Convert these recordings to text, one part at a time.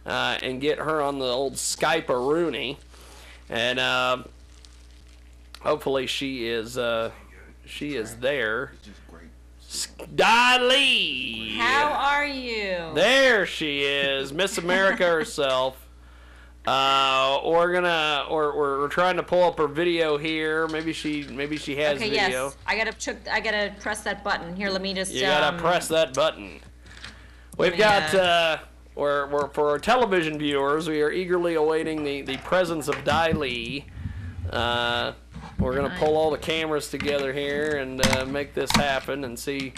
and get her on the old Skype-a-rooney. And hopefully she is there. Diley! How are you? There she is, Miss America herself. We're trying to pull up her video here. Maybe she has okay, video. Yes. I gotta press that button. Here, let me just. You gotta press that button. We've got we're for our television viewers. We are eagerly awaiting the presence of Diley. We're gonna pull all the cameras together here and make this happen and see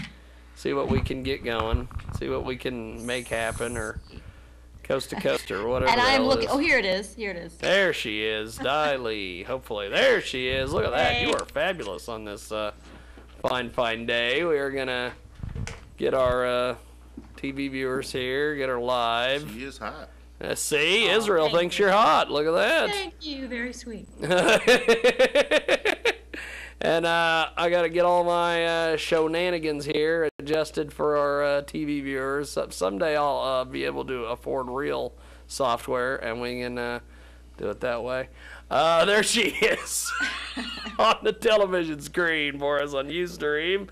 what we can get going. See what we can make happen, or coast to coast, or whatever. And I'm looking. Is. Oh, here it is. Here it is. There she is, Diley. Hopefully, there she is. Look at that. You are fabulous on this fine day. We are gonna get our TV viewers here. Get her live. She is hot. See, Israel thinks you're hot. Look at that. Thank you. Very sweet. And I got to get all my shenanigans here adjusted for our TV viewers. Someday I'll be able to afford real software, and we can do it that way. There she is on the television screen for us on Ustream.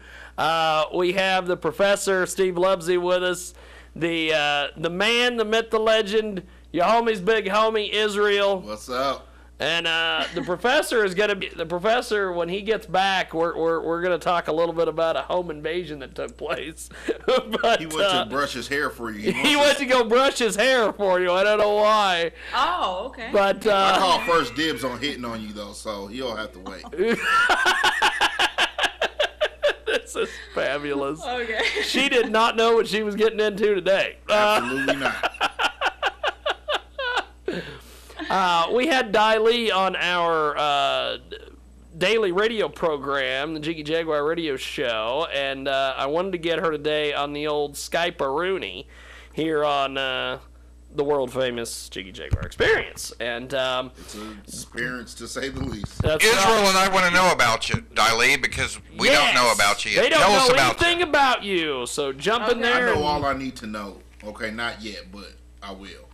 We have the Professor Steve Lubsey with us. The man, the myth, the legend, your homie's big homie, Israel. What's up? And the professor is gonna be when he gets back. We're gonna talk a little bit about a home invasion that took place. But he went to brush his hair for you. He went to go brush his hair for you. I don't know why. Oh, okay. But I call first dibs on hitting on you though, so he'll have to wait. This is fabulous. Okay. She did not know what she was getting into today. Absolutely not. We had Diley on our daily radio program, the Jiggy Jaguar radio show, and I wanted to get her today on the old Skype-a-rooney here on the world-famous Jiggy Jaguar Experience. And it's an experience, to say the least. Israel and I want to know about you, Diley, because we don't know about you yet. They don't Tell know us about anything about you, so jump in there. I know all I need to know. Okay, not yet, but I will.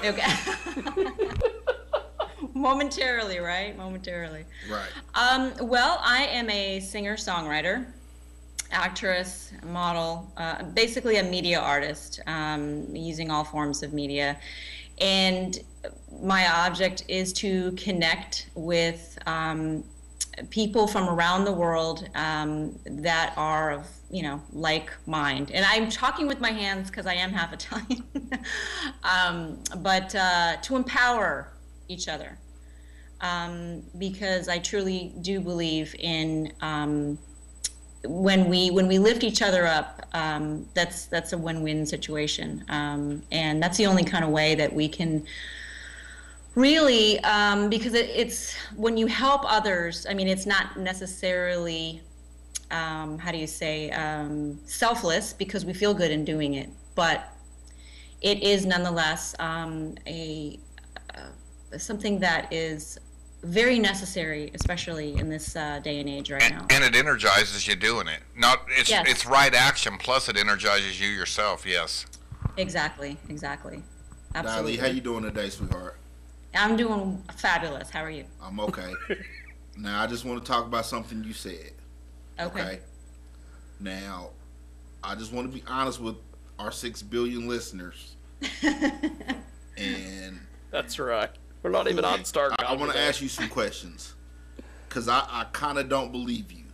Okay. Momentarily, right? Momentarily. Right. Well, I am a singer-songwriter, actress, model, basically a media artist, using all forms of media. And my object is to connect with people from around the world that are of, like mind. And I'm talking with my hands because I am half Italian. But to empower each other, because I truly do believe in when we lift each other up, that's a win-win situation, and that's the only kind of way that we can really, because it's when you help others. I mean, it's not necessarily how do you say selfless, because we feel good in doing it, but it is nonetheless something that is very necessary, especially in this day and age right now. And it energizes you doing it. It's right action, plus it energizes you yourself, yes. Exactly. Absolutely. Diley, how you doing today, sweetheart? I'm doing fabulous. How are you? I'm okay. Now, I just want to talk about something you said. Okay. Now, I just want to be honest with our 6 billion listeners. And that's right. We're not even on Star. I want to ask you some questions, because I kind of don't believe you.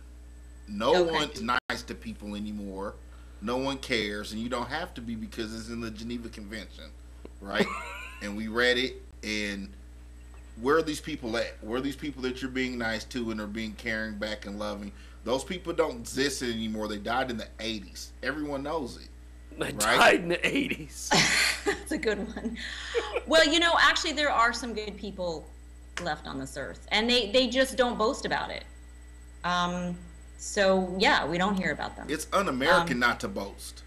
No one's nice to people anymore. No one cares, and you don't have to be, because it's in the Geneva Convention, right? And we read it, and where are these people at? Where are these people that you're being nice to and are being caring back and loving? Those people don't exist anymore. They died in the 80s. Everyone knows it. They died in the 80s. That's a good one. Well, actually there are some good people left on this earth, and they just don't boast about it. So yeah, we don't hear about them. It's un-American not to boast.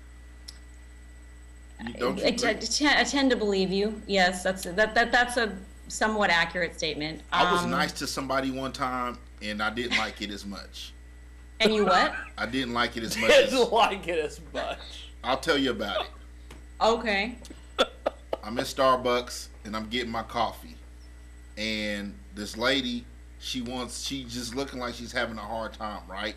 Don't you I tend to believe you. Yes, that's a somewhat accurate statement. I was nice to somebody one time, and I didn't like it as much. And you what? I didn't like it as much. Didn't like it as much. I'll tell you about it. Okay. I'm in Starbucks and I'm getting my coffee, and this lady, she's just looking like she's having a hard time, right?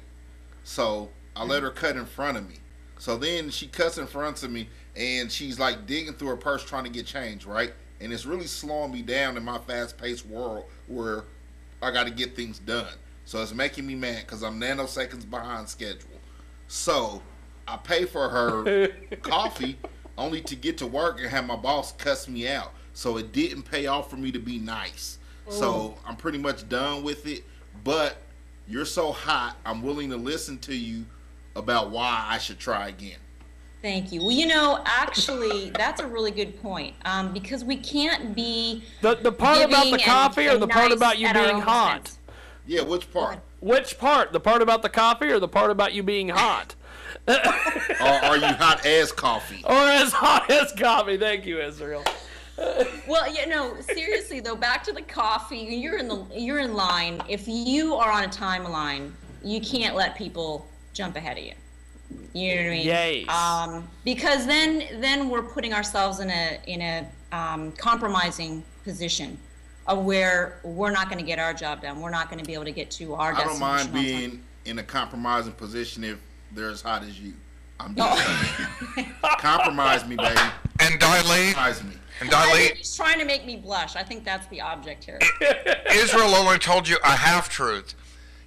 So I let her cut in front of me. So then she cuts in front of me, and she's like digging through her purse trying to get change, right? And it's really slowing me down in my fast-paced world where I got to get things done. So it's making me mad because I'm nanoseconds behind schedule. So I pay for her coffee only to get to work and have my boss cuss me out. So it didn't pay off for me to be nice. So I'm pretty much done with it. But you're so hot, I'm willing to listen to you about why I should try again. Thank you. Well, actually, that's a really good point, because we can't be the part about the coffee or the part about you being hot? Yeah, which part? Which part? The part about the coffee or the part about you being hot? Or are you hot as coffee? Or as hot as coffee. Thank you, Israel. Well, seriously though, back to the coffee. You're in line. If you are on a timeline, you can't let people jump ahead of you. You know what I mean? Yes. Because then we're putting ourselves in a compromising position of where we're not going to get our job done. We're not going to be able to get to our destination. I don't mind being in a compromising position if they're as hot as you. I'm just saying. Compromise me, baby. And dilate. Compromise me. And I think dilate. he's trying to make me blush. I think that's the object here. Israel only told you a half-truth.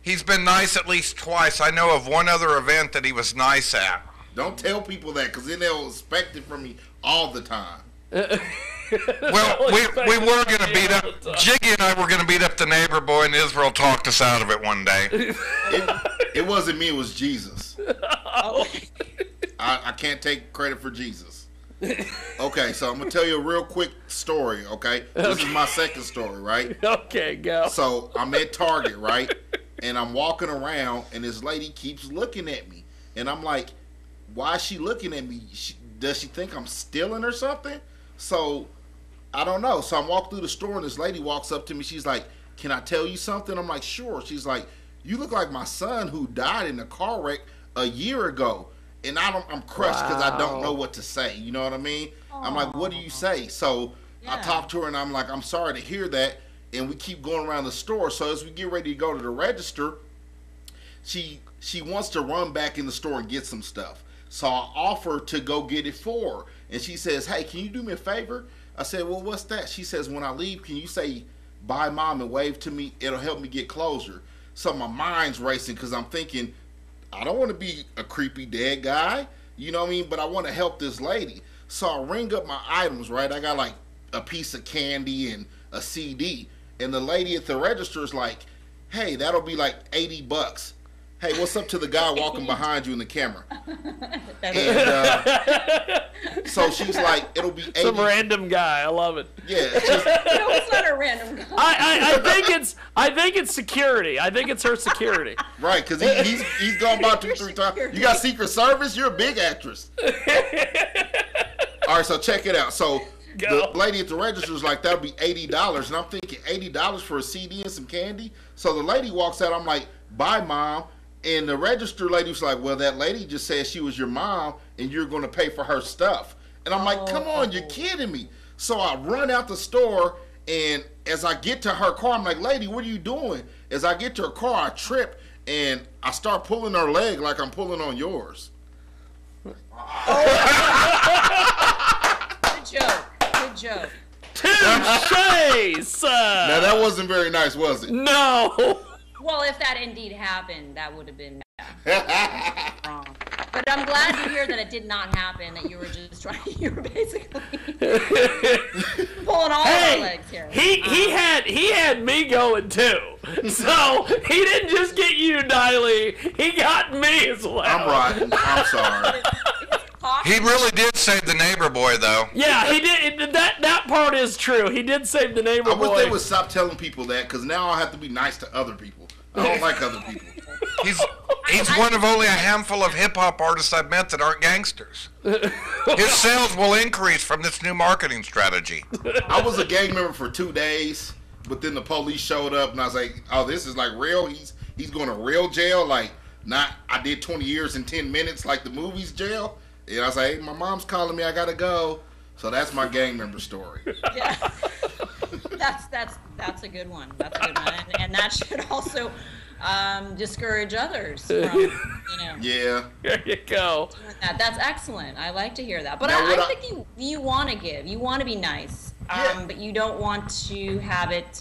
He's been nice at least twice. I know of one other event that he was nice at. Don't tell people that, because then they'll expect it from me all the time. Well, we were going to beat up, Jiggy and I were going to beat up the neighbor boy, and Israel talked us out of it one day. It wasn't me, it was Jesus. Oh. I can't take credit for Jesus. Okay, so I'm going to tell you a real quick story, okay? This is my second story, right? Okay, go. So I'm at Target, right? And I'm walking around, and this lady keeps looking at me. And I'm like, why is she looking at me? Does she think I'm stealing or something? So I don't know. So I'm walking through the store, and this lady walks up to me. She's like, can I tell you something? I'm like, sure. She's like, you look like my son who died in a car wreck a year ago. And I'm crushed because I don't know what to say. You know what I mean? Aww. I'm like, what do you say? So I talk to her, and I'm like, I'm sorry to hear that. And we keep going around the store. So as we get ready to go to the register, she wants to run back in the store and get some stuff. So I offer to go get it for her. And she says, hey, can you do me a favor? I said, well, what's that? She says, when I leave, can you say bye, Mom, and wave to me? It'll help me get closure. So my mind's racing because I'm thinking, I don't want to be a creepy dead guy. You know what I mean? But I want to help this lady. So I ring up my items, right? I got like a piece of candy and a CD. And the lady at the register is like, hey, that'll be like $80. Hey, what's up to the guy walking behind you in the camera? And so she's like, it'll be 80. Some random guy. I love it. Yeah, it's just, No, it's not a random guy. I think it's security. I think it's her security. right, because he's gone by 2-3 times. You got Secret Service? You're a big actress. All right, so check it out. So the lady at the register is like, that'll be $80. And I'm thinking, $80 for a CD and some candy? So the lady walks out. I'm like, bye, Mom. And the register lady was like, well, that lady just said she was your mom and you're going to pay for her stuff. And I'm like, come on, you're kidding me. So I run out the store, and as I get to her car, I'm like, lady, what are you doing? As I get to her car, I trip, and I start pulling her leg like I'm pulling on yours. Good joke. Good joke. Touche, son. Now, that wasn't very nice, was it? No. Well, if that indeed happened, that would have been wrong. But I'm glad to hear that it did not happen, that you were just trying, you were basically pulling all our legs here. He had me going too. So he didn't just get you, Diley. He got me as well. I'm rotten. I'm sorry. He really did save the neighbor boy, though. Yeah, he did. That part is true. He did save the neighbor boy. I wish they would stop telling people that, because now I have to be nice to other people. I don't like other people. He's one of only a handful of hip-hop artists I've met that aren't gangsters. His sales will increase from this new marketing strategy. I was a gang member for 2 days, but then the police showed up, and I was like, oh, this is like real? He's going to real jail? Like, not I did 20 years in 10 minutes like the movies jail? And I was like, hey, my mom's calling me, I got to go. So that's my gang member story. Yeah. That's a good one. That's a good one, and that should also discourage others from, Yeah. There you go. doing that. That's excellent. I like to hear that. But Now, I think you want to give. You want to be nice. Yeah. But you don't want to have it,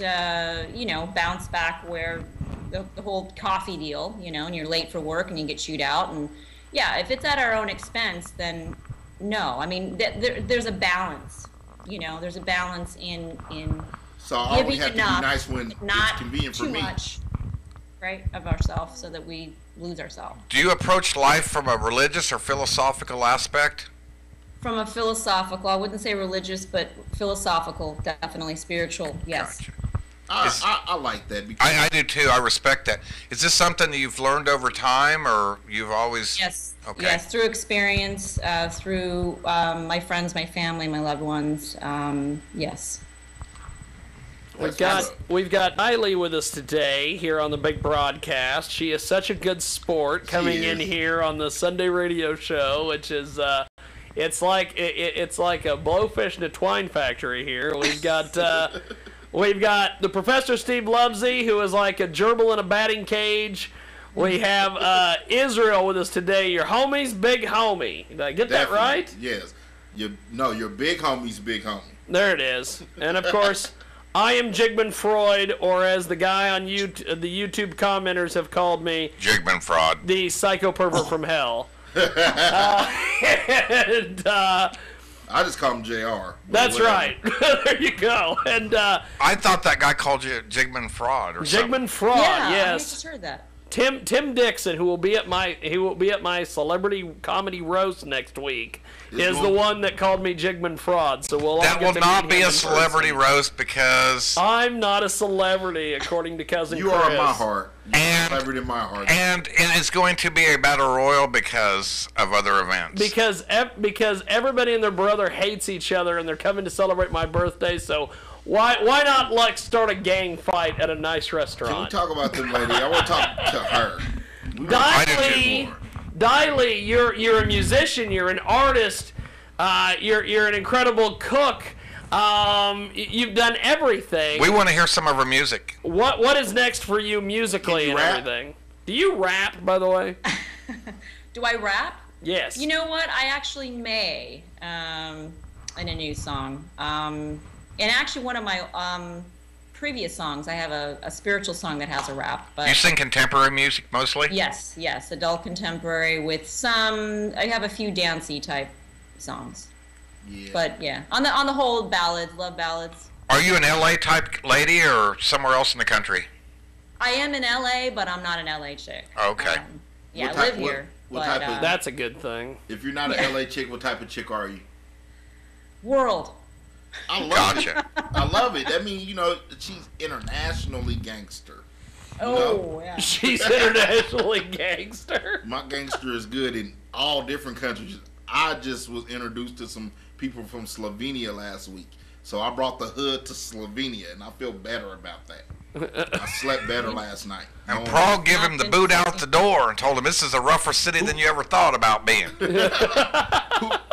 bounce back where the whole coffee deal, and you're late for work and you get chewed out. And yeah, if it's at our own expense, then no. I mean, there's a balance. There's a balance in So I only giving have to be enough, nice when not it's convenient for too me. much, right, of ourselves, so that we lose ourselves. Do you approach life from a religious or philosophical aspect? From a philosophical, I wouldn't say religious, but philosophical, definitely spiritual, yes. Gotcha. I like that because I do too. I respect that. Is this something that you've learned over time, or you've always? Yes. Okay. Yes, through experience, through my friends, my family, my loved ones. Yes. We've got Eileen with us today here on the big broadcast. She is such a good sport coming in here on the Sunday radio show, which is it's like a blowfish in a twine factory here. We've got the Professor Steve Lovesy, who is like a gerbil in a batting cage. We have Israel with us today. Your homie's big homie. Did I get that right? Yes. Your big homie's big homie. There it is. And of course, I am Jigman Freud, or as the guy on the YouTube commenters have called me, Jigman Fraud. the psycho pervert from hell. And, I just call him JR. that's right. There you go. And I thought that guy called you Jigman Fraud or something. Jigman Fraud, Yeah, I yes. just heard that. Tim Dixon, who will be at my celebrity comedy roast next week, is the one that called me Jigman Fraud. So we'll all That get will to not meet be him a in celebrity person. roast because I'm not a celebrity, according to cousin You Chris. are in my heart. You're And- a celebrity in my heart. and it's going to be a battle royal because of other events. Because everybody and their brother hates each other, and they're coming to celebrate my birthday. So why not like start a gang fight at a nice Can we restaurant? talk about them, lady? I want to talk to her. I do too. Diley, you're a musician. You're an artist. You're an incredible cook. You've done everything. We want to hear some of her music. What is next for you musically Can you and rap? everything? Do you rap, by the way? Do I rap? Yes. You know what? I actually may in a new song. And actually, one of my previous songs, I have a spiritual song that has a rap. But You sing contemporary music mostly? yes, adult contemporary with some. I have a few dancey type songs. Yeah. But yeah, on the whole, ballads, love ballads. Are you an LA type lady or somewhere else in the country? I am in LA, but I'm not an LA chick. Okay. Yeah, What I live type- here. what but, type of- That's a good thing. If you're not an Yeah. LA chick, what type of chick are you? world. I love Gotcha. it. I love it. That means, she's internationally gangster. Oh, yeah. She's internationally gangster. My gangster is good in all different countries. I just was introduced to some people from Slovenia last week. So I brought the hood to Slovenia, and I feel better about that. I slept better last night. And Prague gave him the boot out the door and told him this is a rougher city than you ever thought about being.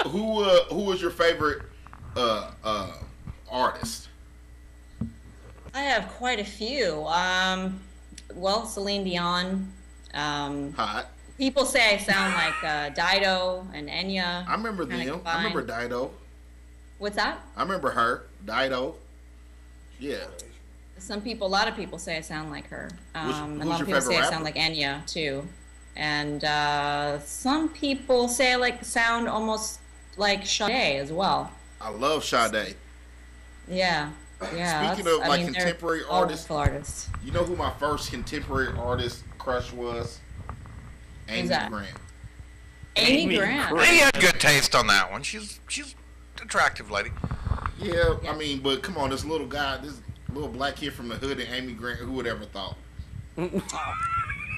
Who was your favorite artist? I have quite a few. Well, Celine Dion. Hot. People say I sound like Dido and Enya. I remember Kinda them. I combined. remember Dido. What's that? I remember her. Dido. Yeah. A lot of people say I sound like her. Who's And a your lot of people favorite say I rapper? sound like Enya too. And some people say I sound almost like Sade as well. I love Sade. Yeah. Yeah. Speaking that's- of, like, they're contemporary all artists- wonderful artists. You know who my first contemporary artist crush was? Amy that? Grant. Amy Amy Grant. Grant. He had good taste on that one. She's attractive lady. Yeah, Yeah. I mean, but come on, this little guy, this little black kid from the hood, and Amy Grant. Who would ever thought?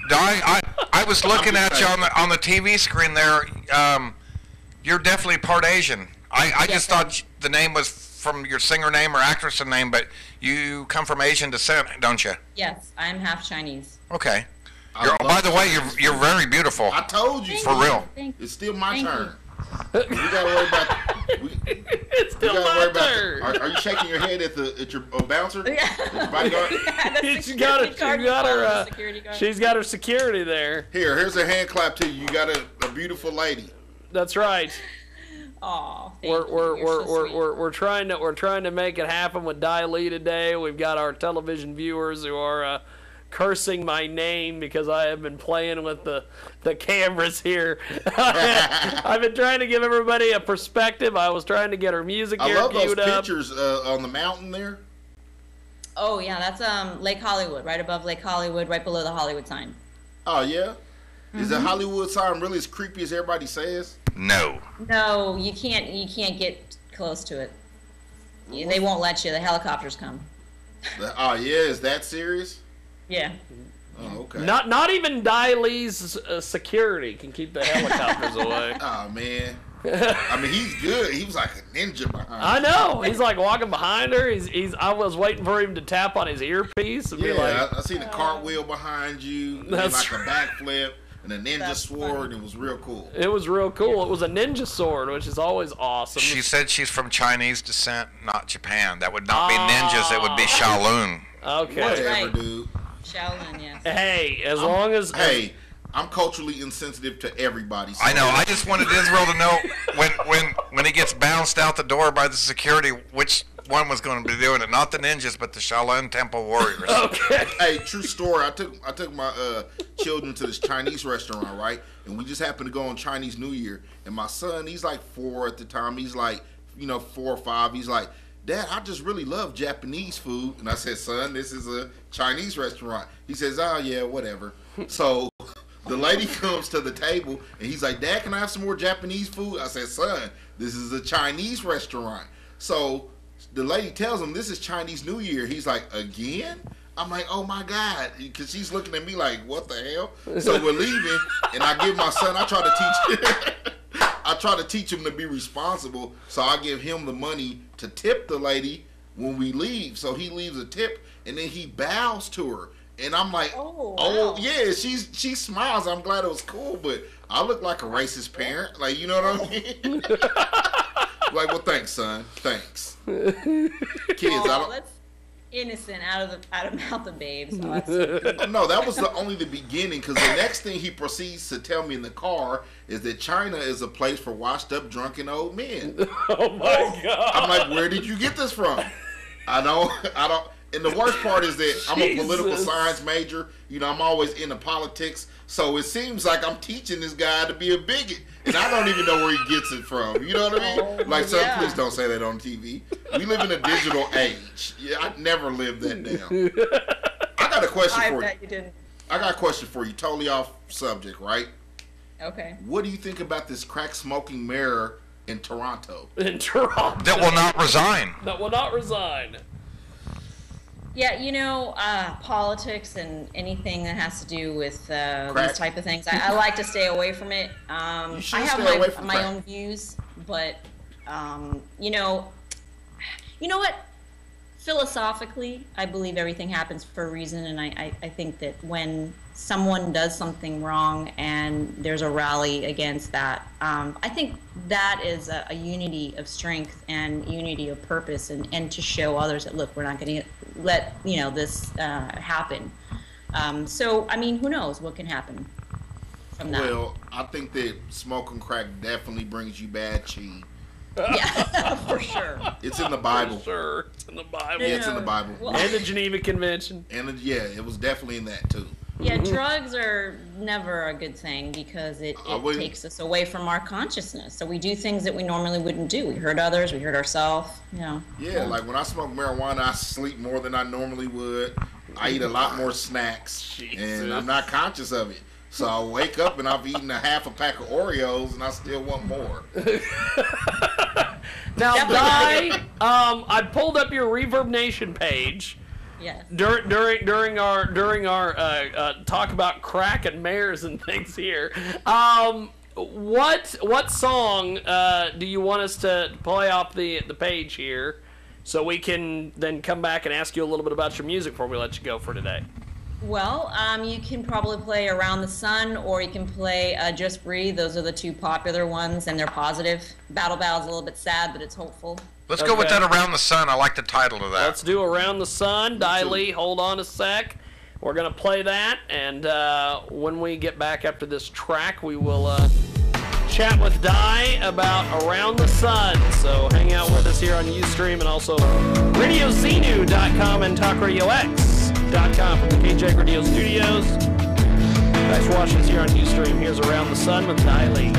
I was looking at you on the TV screen there. You're definitely part Asian. I just thought the name was from your singer name or actress name, but you come from Asian descent, don't you? Yes, I'm half Chinese. Okay. I love By the way, Chinese you're food. very beautiful. I told you. For real. Thank you. It's still my Thank turn. We gotta worry about. It's still not there. Are you shaking your head at your bouncer? Yeah. At your bodyguard? She's got her security there. Here's a hand clap to you. You got a beautiful lady. That's right. Oh, We're trying to make it happen with Diley today. We've got our television viewers who are cursing my name because I have been playing with the cameras here. I've been trying to give everybody a perspective. I was trying to get her music here queued up. I love those pictures on the mountain there. Oh yeah, that's Lake Hollywood, right above Lake Hollywood, right below the Hollywood sign. Oh yeah. Is the Hollywood sign really as creepy as everybody says? No. No, you can't get close to it. They won't let you. The helicopters come. Oh yeah, is that serious? Yeah. Oh, okay. Not even Diley's security can keep the helicopters away. Oh man. I mean, he's good. He was like a ninja behind her. I know. He's like walking behind her. I was waiting for him to tap on his earpiece and be like, I seen a cartwheel behind you. That's like a backflip and a ninja sword. It was real cool. It was real cool. It was a ninja sword, which is always awesome. She said she's from Chinese descent, not Japan. That would not be ninjas. It would be Shaolin. Okay. Whatever, right. dude. Shaolin, yes. Hey, as long as I'm culturally insensitive to everybody. So I know. I just wanted Israel to know when he gets bounced out the door by the security, which one was going to be doing it. Not the ninjas, but the Shaolin Temple warriors. Okay. Hey, true story. I took my children to this Chinese restaurant, right? And we just happened to go on Chinese New Year. And my son, he's like 4 at the time. He's like, 4 or 5. He's like, Dad, I just really love Japanese food. And I said, son, this is a Chinese restaurant. He says, oh, yeah, whatever. So the lady comes to the table, and he's like, Dad, can I have some more Japanese food? I said, son, this is a Chinese restaurant. So the lady tells him, this is Chinese New Year. He's like, again? I'm like, oh, my God. Because she's looking at me like, what the hell? So we're leaving, and I give my son, I try to teach him to be responsible, so I give him the money to tip the lady when we leave. So he leaves a tip, and then he bows to her. And I'm like, oh yeah, she smiles. I'm glad it was cool, but I look like a racist parent. Like, you know what I mean? Like, well, thanks, son. Thanks. Kids, that's innocent out of mouth of babes. So that's no, that was only the beginning, because the next thing he proceeds to tell me in the car is that China is a place for washed up, drunken old men. Oh my God! I'm like, where did you get this from? I don't. And the worst part is that I'm a political science major. I'm always into politics, so it seems like I'm teaching this guy to be a bigot, and I don't even know where he gets it from. You know what I mean? Like, son, please don't say that on TV. We live in a digital age. Yeah, I never lived that down. I got a question for you. I bet you didn't. I got a question for you, totally off subject, right? Okay. What do you think about this crack smoking mayor in Toronto? That will not resign. That will not resign. Yeah, politics and anything that has to do with these type of things, I like to stay away from it. I have my own views, but you know what? Philosophically, I believe everything happens for a reason, and I think that when someone does something wrong and there's a rally against that, I think that is a unity of strength and unity of purpose, and to show others that, look, we're not going to let this happen. So, I mean, who knows what can happen from that? Well, I think that smoking crack definitely brings you bad chi. Yeah, for sure. It's in the Bible. For sure. It's in the Bible. Yeah, it's in the Bible. Well, and the Geneva Convention. And it was definitely in that too. Yeah, drugs are never a good thing because it takes us away from our consciousness. So we do things that we normally wouldn't do. We hurt others, we hurt ourselves, Yeah, like when I smoke marijuana, I sleep more than I normally would. I eat a lot more snacks, and I'm not conscious of it. So I wake up and I've eaten a half a pack of Oreos, and I still want more. Now, Guy, I pulled up your Reverb Nation page. Yes. During our talk about crack and mayors and things here, what song do you want us to play off the page here, so we can then come back and ask you a little bit about your music before we let you go for today? Well, you can probably play Around the Sun, or you can play Just Breathe. Those are the two popular ones, and they're positive. Battle Ball's a little bit sad, but it's hopeful. Let's go with that Around the Sun. I like the title of that. Let's do Around the Sun. Diley, hold on a sec. We're going to play that, and when we get back after this track, we will chat with Di about Around the Sun. So hang out with us here on Ustream and also RadioZenu.com and TalkRadioX.com from the KJ Radio Studios. Thanks for watching us here on Ustream. Here's Around the Sun with Diley.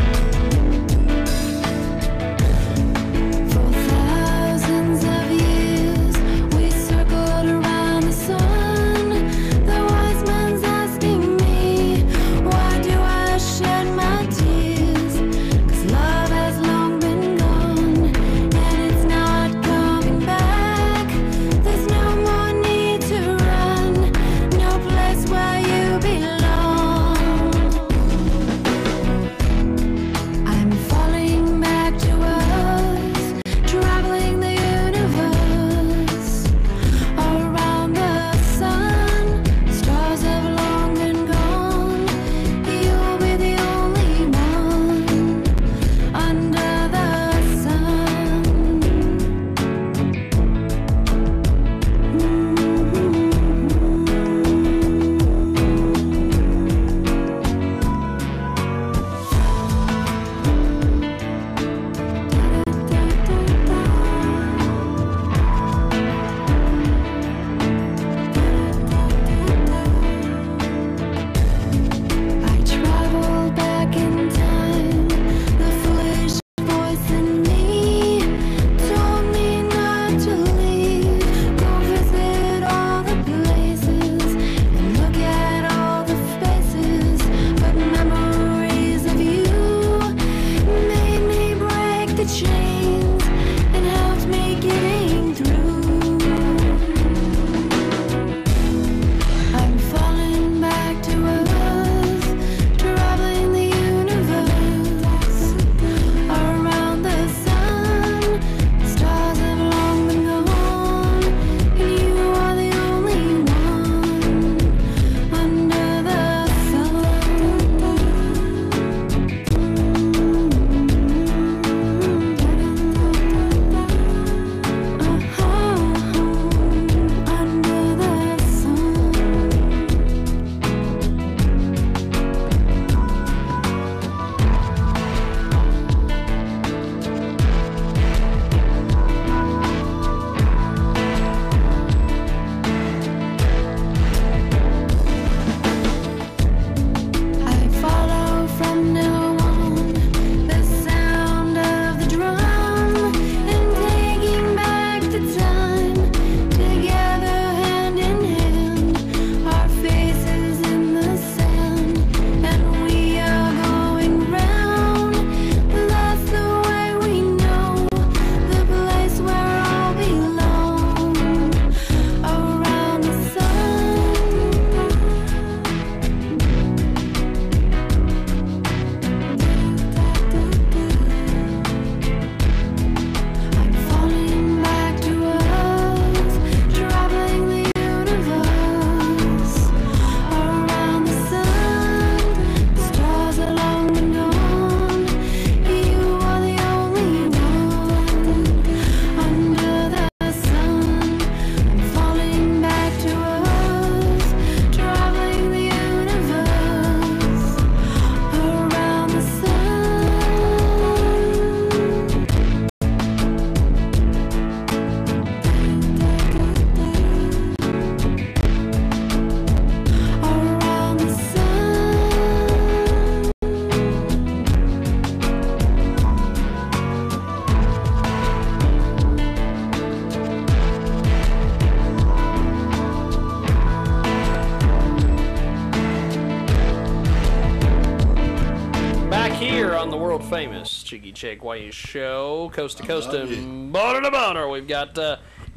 Famous Jiggy Jaguar show, coast to coast and boner to boner. We've got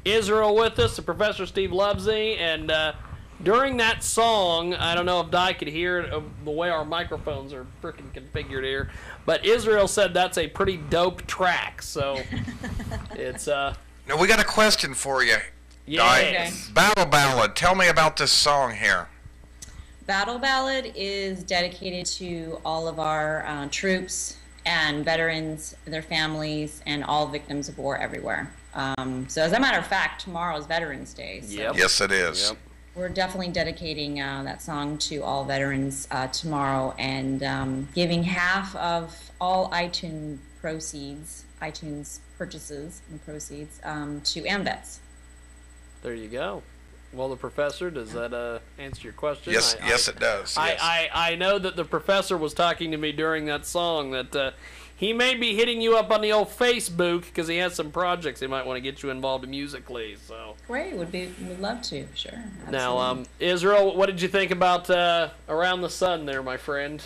Israel with us, and Professor Steve Lubsey, and during that song, I don't know if Di could hear it the way our microphones are freaking configured here, but Israel said that's a pretty dope track, so it's Now we got a question for you. Yeah. Okay. Battle Ballad. Tell me about this song here. Battle Ballad is dedicated to all of our troops and veterans, their families, and all victims of war everywhere. So as a matter of fact, tomorrow is Veterans Day. So Yep. Yes, it is. Yep. we're definitely dedicating that song to all veterans tomorrow, and giving half of all iTunes purchases and proceeds to AMVETS. There you go. Well, the professor, does that answer your question? Yes, yes, it does. Yes. I know that the professor was talking to me during that song that he may be hitting you up on the old Facebook because he has some projects he might want to get you involved in musically. So Great, would love to, sure. Absolutely. now, Israel, what did you think about Around the Sun there, my friend?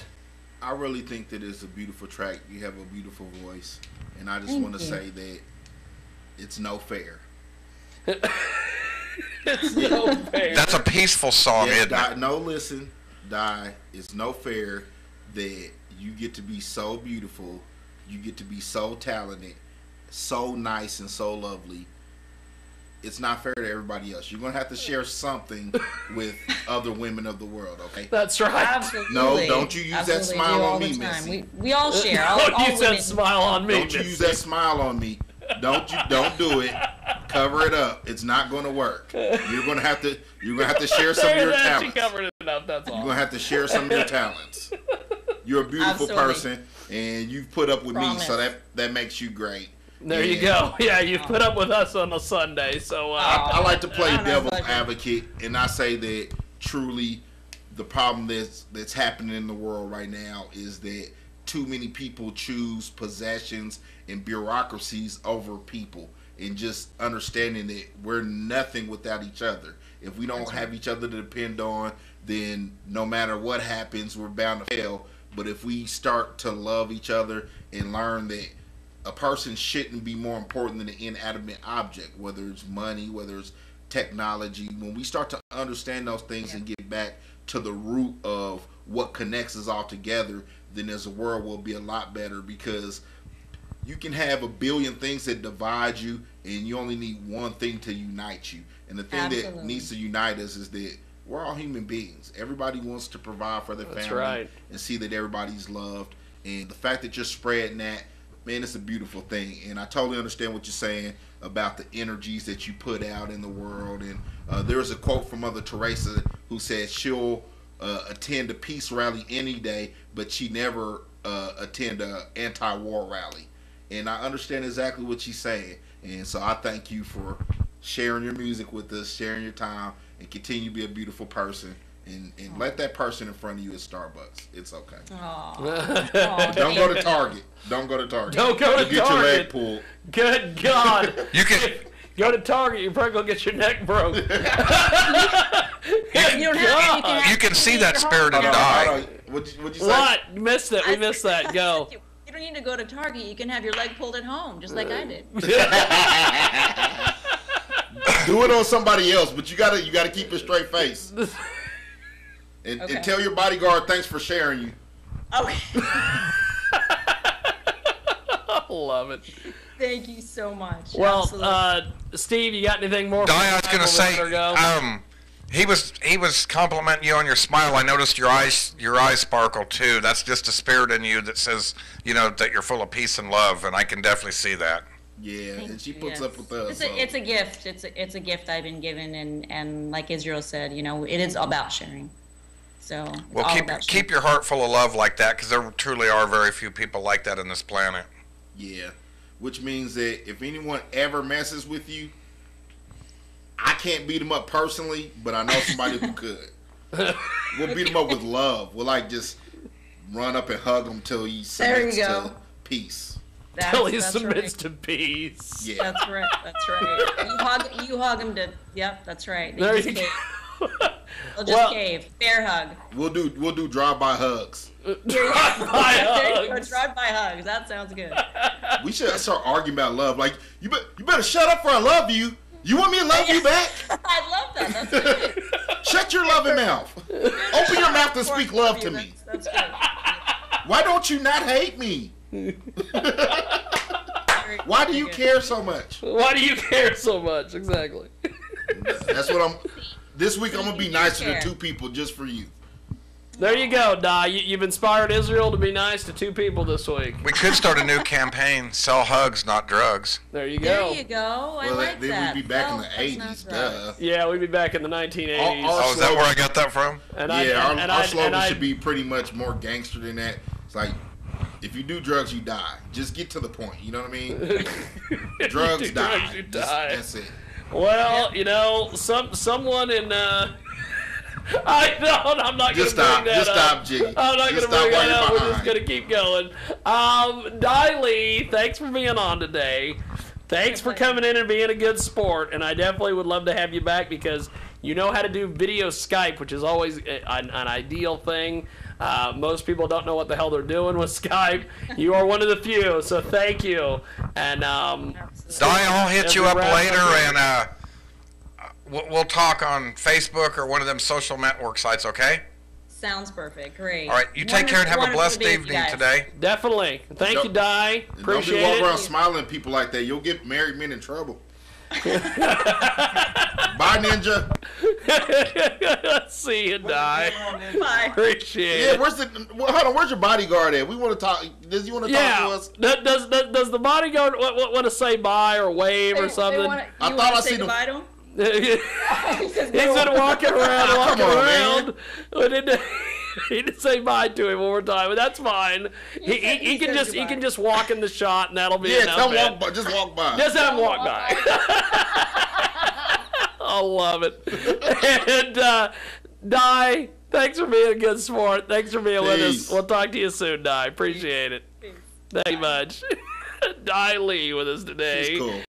I really think that it's a beautiful track. You have a beautiful voice, and I just Thank want to you. say that it's no fair. It's no fair. That's a peaceful song, Yes, isn't Di, it? no, listen, Di, it's no fair that you get to be so beautiful, you get to be so talented, so nice and so lovely. It's not fair to everybody else. You're going to have to share something with other women of the world, okay? That's right. Absolutely. No, don't you use that Absolutely, smile do all on the me, time. Missy. We all share. All, Don't all use that women. smile on me. Don't you use that smile on me. Don't do it. Cover it up. It's not going to work. You're going to have to share some of your She talents. covered it up, that's all. You're going to have to share some of your talents. You're a beautiful Absolutely. person, and you've put up with Promise. me, so that makes you great. There you And go. Yeah, you put up with us on a Sunday, so I like to play Oh, no, devil's pleasure. advocate, and I say that truly the problem that's happening in the world right now is that too many people choose possessions and bureaucracies over people, and just understanding that we're nothing without each other. If we don't have each other to depend on, then no matter what happens, we're bound to fail. But if we start to love each other and learn that a person shouldn't be more important than an inanimate object, whether it's money, whether it's technology, when we start to understand those things and get back to the root of what connects us all together, then as a world will be a lot better, because you can have a billion things that divide you, and you only need one thing to unite you. And the thing that Absolutely. needs to unite us is that we're all human beings. Everybody wants to provide for their That's family right. and see that everybody's loved. And the fact that you're spreading that, man, it's a beautiful thing. And I totally understand what you're saying about the energies that you put out in the world. And there's a quote from Mother Teresa who said she'll attend a peace rally any day, but she never attend a anti-war rally. And I understand exactly what she's saying. And so I thank you for sharing your music with us, sharing your time, and continue to be a beautiful person. And let that person in front of you at Starbucks. It's okay. Aw. Don't go to Target. Don't go to Target. Don't go to You'll get your leg Target. pulled. Good God. You can Go to Target, you're probably going to get your neck broke. You don't have you can see that spirit in Hold on, Di. hold on. What'd you say? What? You missed it. We missed that. Go. You don't need to go to Target. You can have your leg pulled at home, just like I did. Do it on somebody else, but you gotta keep a straight face. And Okay. tell your bodyguard thanks for sharing you. Okay. I love it. Thank you so much. Well, Absolutely. Steve, you got anything more? Di, I was going to say, Go? he was complimenting you on your smile. I noticed your eyes sparkle too. That's just a spirit in you that says, that you're full of peace and love, and I can definitely see that. Yeah, Thank and she you, puts yes. up with us. It's a gift. It's a gift I've been given, and like Israel said, it is about sharing. So it's Well, all about sharing. keep your heart full of love like that, because there truly are very few people like that on this planet. Yeah, which means that if anyone ever messes with you, I can't beat them up personally, but I know somebody who could. We'll beat them up with love. We'll just run up and hug them till he There you submits go. to peace. Till he That's submits right. to peace. Yeah. That's right. That's right. You hug him to. Yep, that's right. They There just you cave. go. They'll just cave. Bear hug. We'll do drive-by hugs. Drive-by There you go, hugs. drive-by hugs. That sounds good. We should start arguing about love. Like, you better shut up for I love you. You want me to love you back? I love that. That's good. Shut your loving mouth. Open your mouth and speak love to me. That's good. Why don't you not hate me? Why do you care so much? Why do you care so much? Exactly. That's what this week I'm going to be You nicer care. to two people just for you. There you go, Di. You've inspired Israel to be nice to 2 people this week. We could start a new campaign: sell hugs, not drugs. There you There go. you go. I Well, like then that. we'd be back in Well, the that's 80s, not duh. drugs. Yeah, we'd be back in the 1980s. Our Oh, is that where I got that from? And our slogan should be pretty much more gangster than that. It's like, if you do drugs, you die. Just get to the point. You know what I mean? Drugs do die. drugs, you die. That's it. Well, you know, someone in I don't. I'm not Just gonna stop. bring that Just up. stop, Jiggy. I'm not Just gonna bring stop while that up. you're We're just behind. gonna keep going. Di Lee, thanks for being on today. Thanks for coming in and being a good sport. And I definitely would love to have you back because you know how to do video Skype, which is always an ideal thing. Most people don't know what the hell they're doing with Skype. You are one of the few, so thank you. And Di, I'll hit as you we up wrap later, here- and we'll talk on Facebook or one of them social network sites, okay? Sounds perfect. Great. All right, you take care and have a Wonderful blessed to be with you evening guys. today. Definitely. Thank you, Di. Don't be Appreciate walking around it. smiling at people like that. You'll get married men in trouble. Bye, Ninja. See you, Di. Bye. Appreciate Yeah, it. hold on, where's your bodyguard at? We want to talk. Does he want to talk to Yeah. us? Does the bodyguard want to say bye or wave or something? I thought I seen him. goodbye to him? He's been walking around, Come on, around. He didn't say bye to him one more time, but that's fine. He can just walk in the shot, and that'll be Yeah, enough. tell him man. walk by. Just walk by. Just have him walk by. I love it. And Di, thanks for being a good sport. Thanks for being with us. Peace. We'll talk to you soon, Di. Appreciate it. Thank you much. Di Lee with us today. She's cool.